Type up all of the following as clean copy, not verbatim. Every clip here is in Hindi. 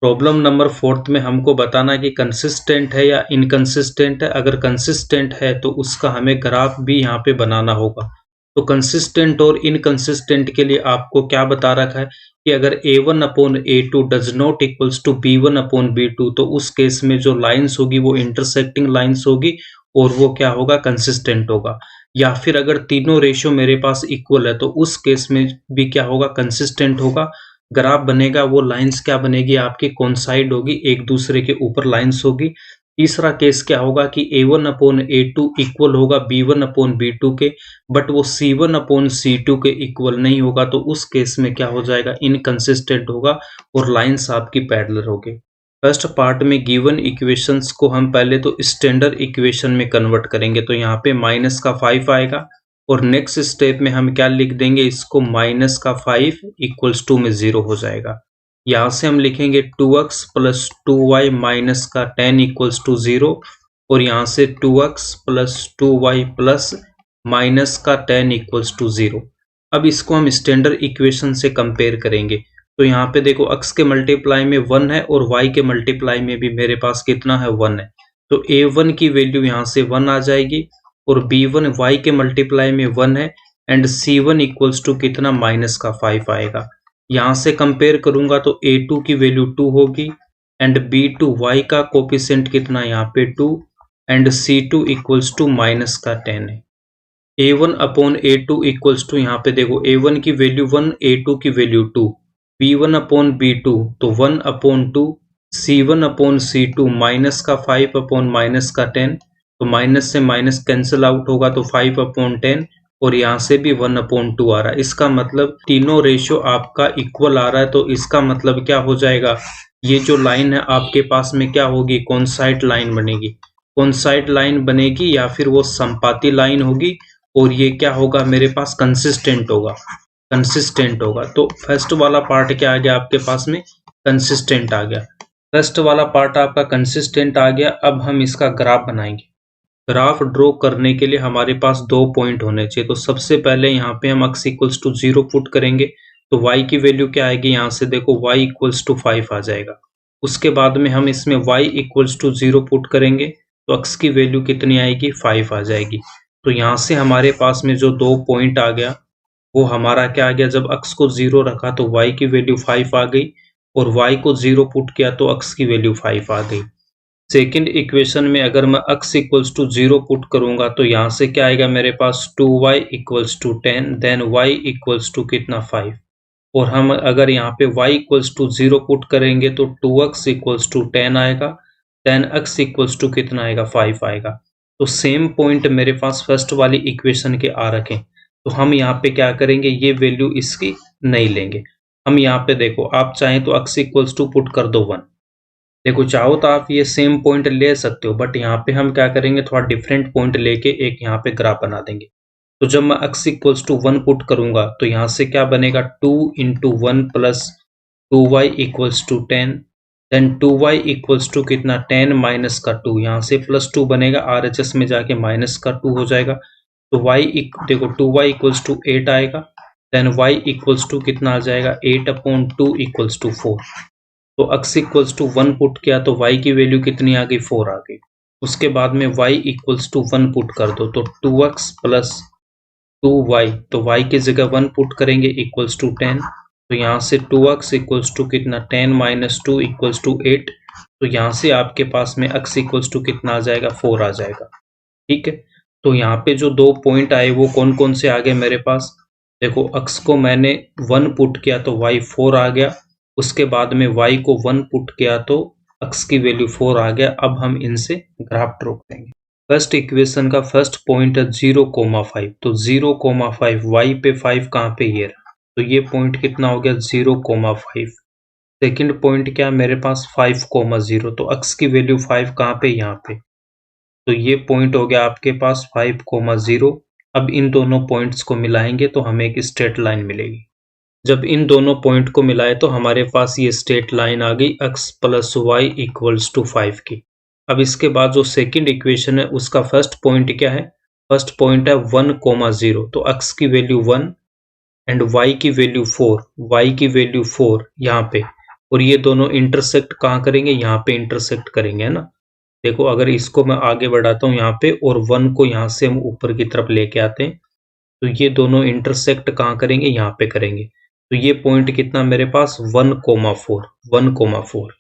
प्रॉब्लम नंबर 4 में हमको बताना है कि कंसिस्टेंट है या इनकंसिस्टेंट है। अगर कंसिस्टेंट है तो उसका हमें ग्राफ भी यहाँ पे बनाना होगा। तो कंसिस्टेंट और इनकंसिस्टेंट के लिए आपको क्या बता रखा है कि अगर a1 upon a2 does not equals to b1 upon b2 तो उस केस में जो लाइंस होगी वो इंटरसेक्टिंग लाइंस होगी और वो क्या होगा, कंसिस्टेंट होगा। या फिर अगर तीनों रेशियो मेरे पास इक्वल है तो उस केस में भी क्या होगा, कंसिस्टेंट होगा। ग्राफ बनेगा, वो लाइंस क्या बनेगी आपकी, कोइंसाइड होगी, एक दूसरे के ऊपर लाइंस होगी। तीसरा केस क्या होगा कि a1 अपॉन a2 इक्वल होगा b1 अपॉन b2 के, बट वो c1 अपॉन c2 के इक्वल नहीं होगा। तो उस केस में क्या हो जाएगा, इनकंसिस्टेंट होगा और लाइंस आपकी पैरेलल होगी। फर्स्ट पार्ट में गिवन इक्वेशंस को हम पहले तो स्टैंडर्ड इक्वेशन में कन्वर्ट करेंगे, तो यहाँ पे माइनस का 5 आएगा और नेक्स्ट स्टेप में हम क्या लिख देंगे, इसको माइनस का 5 इक्वल्स टू में 0 हो जाएगा। यहाँ से हम लिखेंगे 2x प्लस 2y माइनस का 10 इक्वल्स टू 0 और यहाँ से 2x plus 2y plus minus का 10 इक्वल्स टू 0। अब इसको हम स्टैंडर्ड इक्वेशन से कंपेयर करेंगे। तो यहाँ पे देखो x के मल्टीप्लाई में 1 है और y के मल्टीप्लाई में भी मेरे पास कितना है, 1 है। तो a1 की वैल्यू यहाँ से 1 आ जाएगी और b1 y के मल्टीप्लाई में 1 है एंड c1 इक्वल्स टू कितना, माइनस का 5 आएगा। यहाँ से कंपेयर करूंगा तो a2 की वैल्यू 2 होगी एंड b2 y का कोफिशिएंट कितना, यहाँ पे 2 and c2 equals to minus का 10 है। a1 upon a2 equals to, यहाँ पे देखो a1 की वैल्यू 1, a2 की वैल्यू 2, b1 अपॉन b2 तो 1 upon 2, c1 upon c2 minus का 5 अपॉन माइनस का 10, तो माइनस से माइनस कैंसिल आउट होगा तो 5 अपॉन 10 और यहाँ से भी 1 अपॉन 2 आ रहा है। इसका मतलब तीनों रेशियो आपका इक्वल आ रहा है। तो इसका मतलब क्या हो जाएगा, ये जो लाइन है आपके पास में क्या होगी, कोइंसाइड लाइन बनेगी। कोइंसाइड लाइन बनेगी या फिर वो संपाती लाइन होगी और ये क्या होगा, मेरे पास कंसिस्टेंट होगा, कंसिस्टेंट होगा। तो फर्स्ट वाला पार्ट क्या आ गया आपके पास में, कंसिस्टेंट आ गया। फर्स्ट वाला पार्ट आपका कंसिस्टेंट आ गया। अब हम इसका ग्राफ बनाएंगे। ग्राफ ड्रॉ करने के लिए हमारे पास 2 पॉइंट होने चाहिए। तो सबसे पहले यहाँ पे हम x इक्वल्स टू 0 पुट करेंगे तो y की वैल्यू क्या आएगी, यहाँ से देखो y इक्वल्स टू 5 आ जाएगा। उसके बाद में हम इसमें y इक्वल्स टू 0 पुट करेंगे तो x की वैल्यू कितनी आएगी, 5 आ जाएगी। तो यहाँ से हमारे पास में जो 2 पॉइंट आ गया वो हमारा क्या आ गया, जब x को 0 रखा तो y की वैल्यू 5 आ गई और y को 0 पुट किया तो x की वैल्यू 5 आ गई। सेकंड इक्वेशन में अगर मैं x इक्वल्स टू 0 पुट करूंगा तो यहाँ से क्या आएगा मेरे पास, 2y equals to 10 then y equals to कितना, 5। और हम अगर यहाँ पे y इक्वल्स टू 0 पुट करेंगे तो 2x इक्वल्स टू 10 आएगा देन x इक्वल्स टू कितना आएगा, 5 आएगा। तो सेम पॉइंट मेरे पास फर्स्ट वाली इक्वेशन के आ रखे। तो हम यहाँ पे क्या करेंगे, ये वैल्यू इसकी नहीं लेंगे। हम यहाँ पे देखो, आप चाहें तो x इक्वल्स टू पुट कर दो 1। देखो चाहो तो आप ये सेम पॉइंट ले सकते हो, बट यहाँ पे हम क्या करेंगे, थोड़ा डिफरेंट पॉइंट लेके एक यहाँ पे ग्राफ बना देंगे। तो जब मैं x इक्वल्स टू 1 पुट करूंगा तो यहाँ से क्या बनेगा, 2 into 1 plus 2y equals to 10 then 2y equals to कितना, 10 माइनस का 2, यहाँ से प्लस 2 बनेगा, RHS में जाके माइनस का 2 हो जाएगा। तो देखो 2y इक्वल्स टू 8 आएगा देन y इक्वल्स टू कितना आ जाएगा, 8 अपॉन 2 इक्वल्स टू 4। तो x इक्वल्स टू 1 पुट किया तो y की वैल्यू कितनी आ गई, 4 आ गई। उसके बाद में y इक्वल्स टू 1 पुट कर दो तो 2x प्लस 2y, तो y की जगह 1 पुट करेंगे इक्वल्स टू 10। तो यहाँ से 2x इक्वल्स टू कितना, 10 माइनस 2 इक्वल्स टू 8। तो यहाँ से आपके पास में x इक्वल्स टू कितना आ जाएगा, 4 आ जाएगा। ठीक है, तो यहाँ पे जो 2 पॉइंट आए वो कौन कौन से आ गए मेरे पास, देखो x को मैंने 1 पुट किया तो y 4 आ गया। उसके बाद में y को 1 पुट किया तो x की वैल्यू 4 आ गया। अब हम इनसे ग्राफ ड्रॉ करेंगे। फर्स्ट इक्वेशन का फर्स्ट पॉइंट है 0,5, तो 0,5 y पे 5 कहाँ पे, ये रहा। तो ये पॉइंट कितना हो गया, 0,5। सेकंड पॉइंट क्या मेरे पास, 5,0, तो x की वैल्यू 5 कहाँ पे, यहाँ पे। तो ये पॉइंट हो गया आपके पास 5,0। अब इन दोनों पॉइंट्स को मिलाएंगे तो हमें एक स्ट्रेट लाइन मिलेगी। जब इन दोनों पॉइंट को मिलाए तो हमारे पास ये स्ट्रेट लाइन आ गई x plus Y equals to 5 की। अब इसके बाद जो सेकंड इक्वेशन है उसका फर्स्ट पॉइंट क्या है, फर्स्ट पॉइंट है 1,0, तो x की वैल्यू 1 एंड y की वैल्यू 4, y की वैल्यू 4 यहाँ पे। और ये दोनों इंटरसेक्ट कहाँ करेंगे, यहाँ पे इंटरसेक्ट करेंगे, है ना। देखो अगर इसको मैं आगे बढ़ाता हूँ यहाँ पे और 1 को यहाँ से हम ऊपर की तरफ लेके आते हैं, तो ये दोनों इंटरसेक्ट कहाँ करेंगे, यहाँ पे करेंगे। तो ये पॉइंट कितना मेरे पास 1,4, 1,4।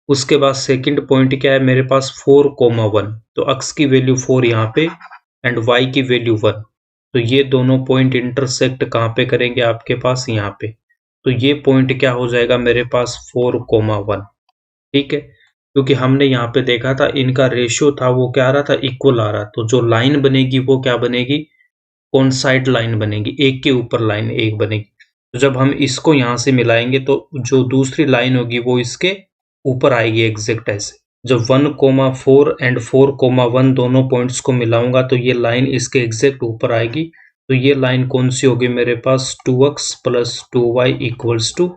उसके बाद सेकंड पॉइंट क्या है मेरे पास 4,1। तो अक्स की वैल्यू 4 यहाँ पे एंड वाई की वैल्यू 1। तो ये दोनों पॉइंट इंटरसेक्ट कहाँ पे करेंगे आपके पास, यहाँ पे। तो ये पॉइंट क्या हो जाएगा मेरे पास 4,1। ठीक है, क्योंकि हमने यहाँ पे देखा था इनका रेशियो था वो क्या आ रहा था, इक्वल आ रहा। तो जो लाइन बनेगी वो क्या बनेगी, कोइंसाइड लाइन बनेगी, एक के ऊपर लाइन एक बनेगी। तो जब हम इसको यहाँ से मिलाएंगे तो जो दूसरी लाइन होगी वो इसके ऊपर आएगी एग्जैक्ट ऐसे। जब 1,4 एंड 4,1 दोनों पॉइंट्स को मिलाऊंगा तो ये लाइन इसके एग्जैक्ट ऊपर आएगी। तो ये लाइन कौन सी होगी मेरे पास, 2x plus 2y equals to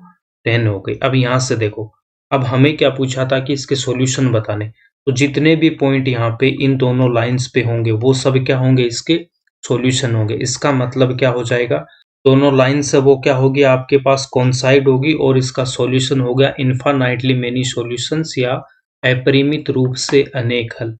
10 हो गई। अब यहाँ से देखो, अब हमें क्या पूछा था कि इसके सॉल्यूशन बताने। तो जितने भी पॉइंट यहाँ पे इन दोनों लाइंस पे होंगे वो सब क्या होंगे, इसके सॉल्यूशन होंगे। इसका मतलब क्या हो जाएगा, दोनों लाइन से वो क्या होगी आपके पास, कोइंसाइड होगी और इसका सॉल्यूशन हो गया इन्फानाइटली मेनी सॉल्यूशंस या अपरिमित रूप से अनेक हल।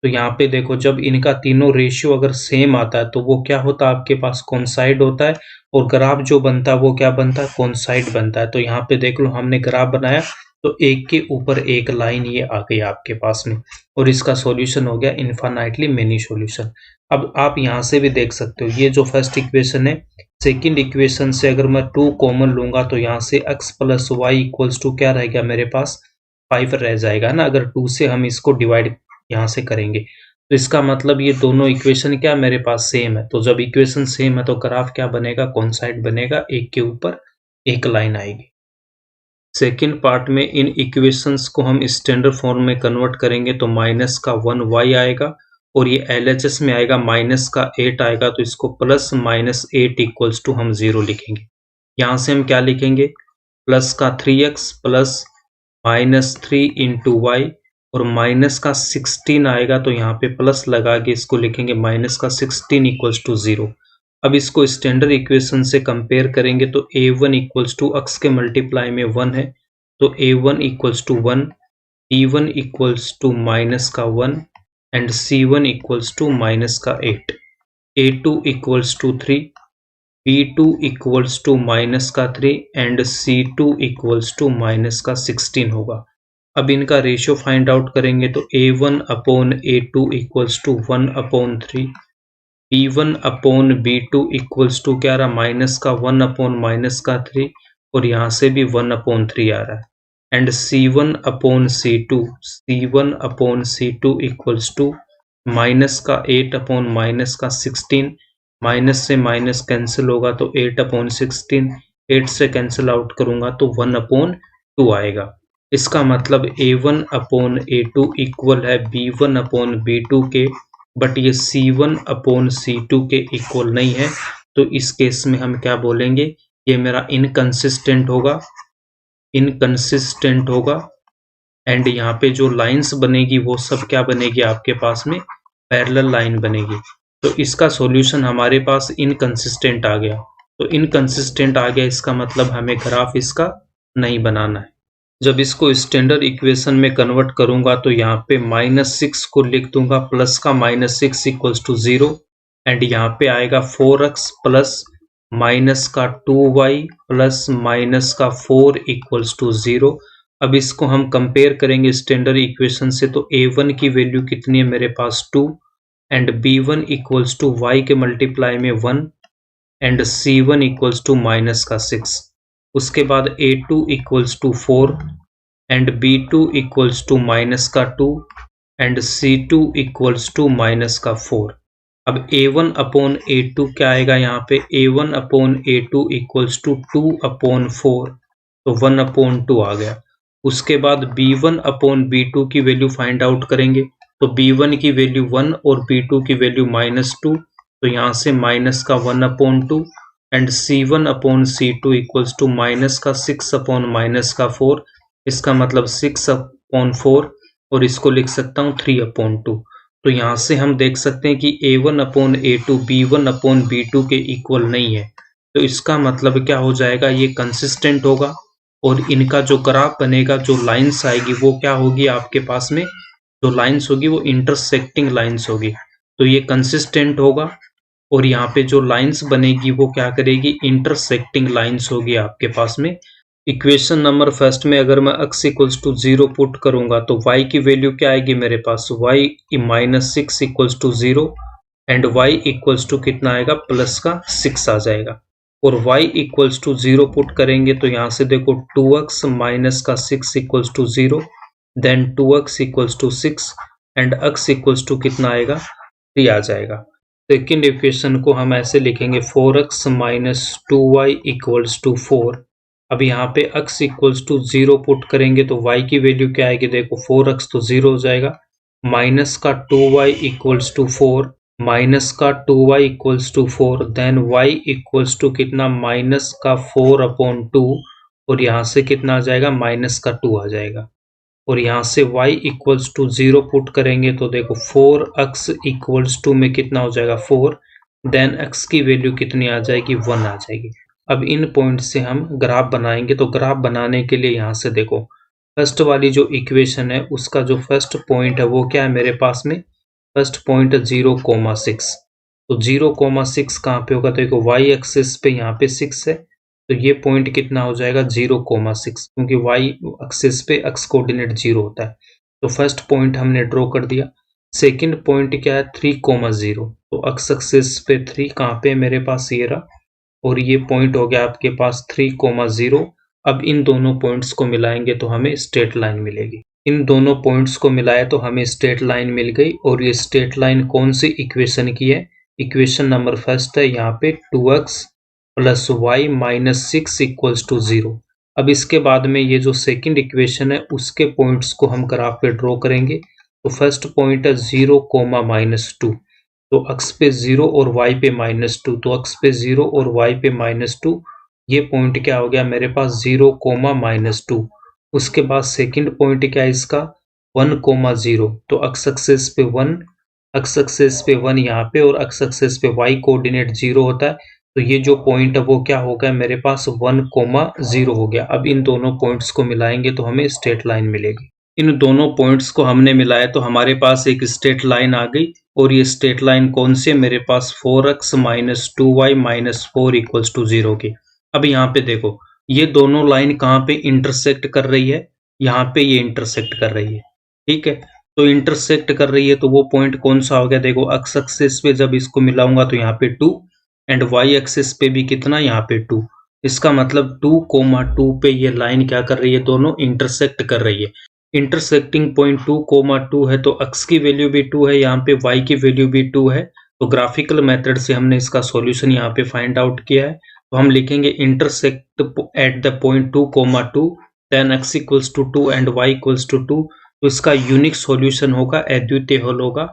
तो यहाँ पे देखो जब इनका तीनों रेशियो अगर सेम आता है तो वो क्या होता है आपके पास, कोइंसाइड होता है। और ग्राफ जो बनता है वो क्या बनता है, कोइंसाइड बनता है। तो यहाँ पे देख लो हमने ग्राफ बनाया तो एक के ऊपर एक लाइन ये आ गई आपके पास में और इसका सॉल्यूशन हो गया इन्फानाइटली मेनी सॉल्यूशन। अब आप यहाँ से भी देख सकते हो ये जो फर्स्ट इक्वेशन है, सेकंड इक्वेशन से अगर मैं 2 कॉमन लूंगा तो यहाँ से x plus Y equals to क्या रहेगा मेरे पास, 5 रह जाएगा ना। अगर 2 से हम इसको डिवाइड यहाँ से करेंगे तो इसका मतलब ये दोनों इक्वेशन क्या मेरे पास सेम है। तो जब इक्वेशन सेम है तो ग्राफ क्या बनेगा, कोइंसाइड बनेगा, एक के ऊपर एक लाइन आएगी। सेकेंड पार्ट में इन इक्वेशंस को हम स्टैंडर्ड फॉर्म में कन्वर्ट करेंगे तो माइनस का 1y आएगा और ये LHS में आएगा माइनस का 8 आएगा। तो इसको प्लस माइनस 8 इक्वल्स टू हम 0 लिखेंगे। यहाँ से हम क्या लिखेंगे, प्लस का 3x plus minus 3 into Y और माइनस का 16 आएगा। तो यहाँ पे प्लस लगा के इसको लिखेंगे माइनस का 16 इक्वल्स टू 0। अब इसको स्टैंडर्ड इक्वेशन से कंपेयर करेंगे तो a1 इक्वल्स टू x के मल्टीप्लाई में 1 है तो a1 equals to 1, b1 equals to minus का 1 and c1 equals to minus का 8, a2 equals to 3, b2 equals to minus का 3 and c2 equals to minus का 16 होगा। अब इनका रेशियो फाइंड आउट करेंगे तो a1 upon a2 equals to 1 upon 3, b1 upon b2 equals to क्या रहा, माइनस का 1 अपॉन माइनस का 3 और यहाँ से भी 1 अपॉन 3 आ रहा है and c1 upon c2, c1 upon c2 equals to minus का 8 अपॉन माइनस का 16, माइनस से माइनस कैंसिल होगा तो 8 अपॉन 16, 8 से कैंसिल आउट करूंगा तो 1 अपॉन 2 आएगा। इसका मतलब a1 अपॉन a2 इक्वल है b1 अपॉन b2 के, बट ये c1 अपॉन c2 के इक्वल नहीं है। तो इस केस में हम क्या बोलेंगे, ये मेरा इनकंसिस्टेंट होगा, इनकंसिस्टेंट होगा। एंड यहाँ पे जो लाइंस बनेगी वो सब क्या बनेगी आपके पास में, पैरेलल लाइन बनेगी। तो इसका सॉल्यूशन हमारे पास इनकंसिस्टेंट आ गया। तो इनकंसिस्टेंट आ गया इसका मतलब हमें ग्राफ इसका नहीं बनाना है। जब इसको स्टैंडर्ड इक्वेशन में कन्वर्ट करूंगा तो यहाँ पे -6 को लिख दूंगा प्लस का -6 इक्वल्स टू 0 एंड यहाँ पे आएगा 4x प्लस माइनस का 2y प्लस माइनस का 4 इक्वल्स टू 0। अब इसको हम कंपेयर करेंगे स्टैंडर्ड इक्वेशन से तो a1 की वैल्यू कितनी है मेरे पास 2 and b1 equals to y के मल्टीप्लाई में 1 and c1 equals to minus का 6। उसके बाद a2 equals to 4 and b2 equals to minus का 2 and c2 equals to minus का 4। अब a1 अपॉन a2 क्या आएगा, यहाँ पे a1 upon a2 equals to 2 upon 4 तो 1 अपॉन 2 आ गया। उसके बाद b1 अपॉन b2 की वैल्यू फाइंड आउट करेंगे तो b1 की वैल्यू 1 और b2 की वैल्यू -2 तो यहाँ से माइनस का 1 upon 2 and c1 upon c2 equals to minus का 6 अपॉन माइनस का 4। इसका मतलब 6 अपॉन 4 और इसको लिख सकता हूँ 3 अपॉन 2। तो यहाँ से हम देख सकते हैं कि a1 upon a2 b1 upon b2 के इक्वल नहीं है। तो इसका मतलब क्या हो जाएगा, ये कंसिस्टेंट होगा। और इनका जो ग्राफ बनेगा, जो लाइन्स आएगी वो क्या होगी आपके पास में, जो लाइन्स होगी वो इंटरसेक्टिंग लाइन्स होगी। तो ये कंसिस्टेंट होगा और यहाँ पे जो लाइन्स बनेगी वो क्या करेगी, इंटरसेक्टिंग लाइन्स होगी आपके पास में। इक्वेशन नंबर फर्स्ट में अगर मैं x इक्वल्स टू 0 पुट करूंगा तो y की वैल्यू क्या आएगी मेरे पास, y minus 6 equals to 0 and y equals to कितना आएगा, प्लस का 6 आ जाएगा। और y इक्वल्स टू 0 पुट करेंगे तो यहाँ से देखो 2x माइनस का 6 equals to 0, then 2x equals to 6 and x equals to कितना आएगा, 3 आ जाएगा। सेकेंड इक्वेशन को हम ऐसे लिखेंगे 4x minus 2y equals to 4। अब यहाँ पे x इक्वल्स टू 0 पुट करेंगे तो y की वैल्यू क्या आएगी, देखो 4x तो 0 हो जाएगा, माइनस का 2y इक्वल्स टू 4, माइनस का 2y equals to 4, then y equals to कितना, माइनस का 4/2 और यहाँ से कितना आ जाएगा, माइनस का 2 आ जाएगा। और यहाँ से y इक्वल्स टू 0 पुट करेंगे तो देखो 4x इक्वल्स टू में कितना हो जाएगा, 4, देन x की वैल्यू कितनी आ जाएगी, 1 आ जाएगी। अब इन पॉइंट से हम ग्राफ बनाएंगे। तो ग्राफ बनाने के लिए यहाँ से देखो फर्स्ट वाली जो इक्वेशन है उसका जो फर्स्ट पॉइंट है वो क्या है मेरे पास में, फर्स्ट पॉइंट 0,6। तो 0,6 कहाँ पे होगा, तो देखो y एक्सिस पे यहाँ पे 6 है तो ये पॉइंट कितना हो जाएगा, 0,6, क्योंकि y एक्सिस पे x कोऑर्डिनेट 0 होता है। तो फर्स्ट पॉइंट हमने ड्रॉ कर दिया। सेकंड पॉइंट क्या है, 3,0, तो x एक्सिस पे 3 कहाँ पे मेरे पास, ये रहा, और ये पॉइंट हो गया आपके पास 3,0। अब इन दोनों पॉइंट्स को मिलाएंगे तो हमें स्ट्रेट लाइन मिलेगी। इन दोनों पॉइंट्स को मिलाए तो हमें स्ट्रेट लाइन मिल गई। और ये स्ट्रेट लाइन कौन सी इक्वेशन की है, इक्वेशन नंबर फर्स्ट है यहाँ पे 2x plus Y minus 6 equals to 0। अब इसके बाद में ये जो सेकंड इक्वेशन है उसके पॉइंट्स को हम ग्राफ पे ड्रॉ करेंगे। तो फर्स्ट पॉइंट है 0, -2, तो x पे 0 और y पे -2, तो x पे 0 और y पे -2, ये पॉइंट क्या हो गया मेरे पास, 0, -2। उसके बाद सेकंड पॉइंट क्या है इसका, 1,0, तो x एक्सिस पे 1, x एक्सिस पे 1 यहाँ पे, और x एक्सिस पे y कोऑर्डिनेट 0 होता है, तो ये जो पॉइंट है वो क्या हो गया मेरे पास, 1,0 हो गया। अब इन दोनों पॉइंट्स को मिलाएंगे तो हमें स्ट्रेट लाइन मिलेगी। इन दोनों पॉइंट्स को हमने मिलाया तो हमारे पास एक स्ट्रेट लाइन आ गई। और ये स्ट्रेट लाइन कौन सी है मेरे पास, 4x minus 2y minus 4 equals to 0 की। अब यहाँ पे देखो ये दोनों लाइन कहाँ पे इंटरसेक्ट कर रही है, यहाँ पे ये इंटरसेक्ट कर रही है, ठीक है। तो इंटरसेक्ट कर रही है तो वो पॉइंट कौन सा हो गया, देखो x एक्सिस पे जब इसको मिलाऊंगा तो यहाँ पे 2 एंड y एक्सिस पे भी कितना, यहाँ पे 2। इसका मतलब 2,2 पे ये लाइन क्या कर रही है, दोनों इंटरसेक्ट कर रही है। इंटरसेक्टिंग पॉइंट 2,2 है तो x की वैल्यू भी 2 है, यहाँ पे y की वैल्यू भी 2 है। तो ग्राफिकल मेथड से हमने इसका सॉल्यूशन यहाँ पे फाइंड आउट किया है। तो हम लिखेंगे intersect at the point 2,2, then x equals to 2 and y equals to 2। तो इसका यूनिक सॉल्यूशन होगा, अद्वितीय हल होगा,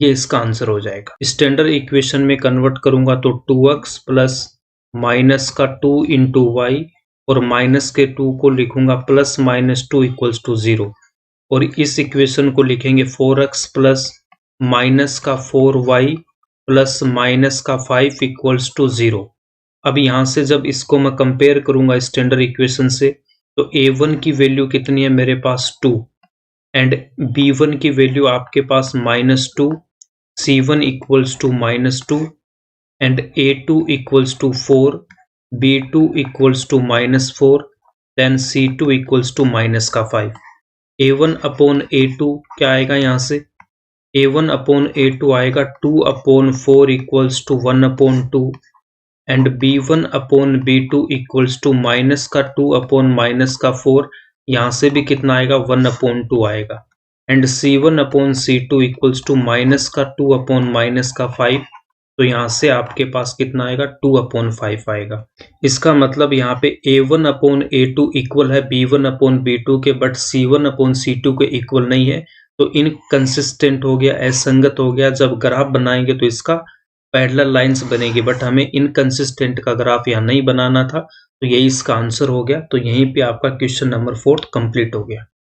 ये इसका आंसर हो जाएगा। स्टैंडर्ड इक्वेशन में कन्वर्ट करूंगा तो 2x प्लस माइनस का 2 इंटू वाई, और माइनस के 2 को लिखूंगा प्लस माइनस 2 इक्वल्स टू 0। और इस इक्वेशन को लिखेंगे 4x प्लस माइनस का 4y प्लस माइनस का 5 इक्वल्स टू 0। अब यहाँ से जब इसको मैं कंपेयर करूंगा स्टैंडर्ड इक्वेशन से तो a1 की वैल्यू कितनी है मेरे पास 2 एंड b1 की वैल्यू आपके पास -2, c1 equals to -2 and a2 equals to 4, b2 equals to -4, then c2 equals to -5। a1 upon a2 क्या आएगा, यहाँ से a1 अपॉन a2 आएगा 2/4 equals to 1/2 and b1 upon b2 equals to minus का 2 अपॉन -4, यहाँ से भी कितना आएगा, 1/2 आएगा, and c1 upon c2 equals to minus का 2 अपॉन -5, तो यहाँ से आपके पास कितना आएगा, 2/5 आएगा। इसका मतलब यहाँ पे a1 अपॉन a2 इक्वल है b1 अपॉन b2 के, बट c1 अपॉन c2 के इक्वल नहीं है। तो इनकंसिस्टेंट हो गया, असंगत हो गया। जब ग्राफ बनाएंगे तो इसका पैरेलल लाइंस बनेगी, बट हमें इनकंसिस्टेंट का ग्राफ यहाँ नहीं बनाना था, तो यही इसका आंसर हो गया। तो यहीं पे आपका क्वेश्चन नंबर 4 कंप्लीट हो गया।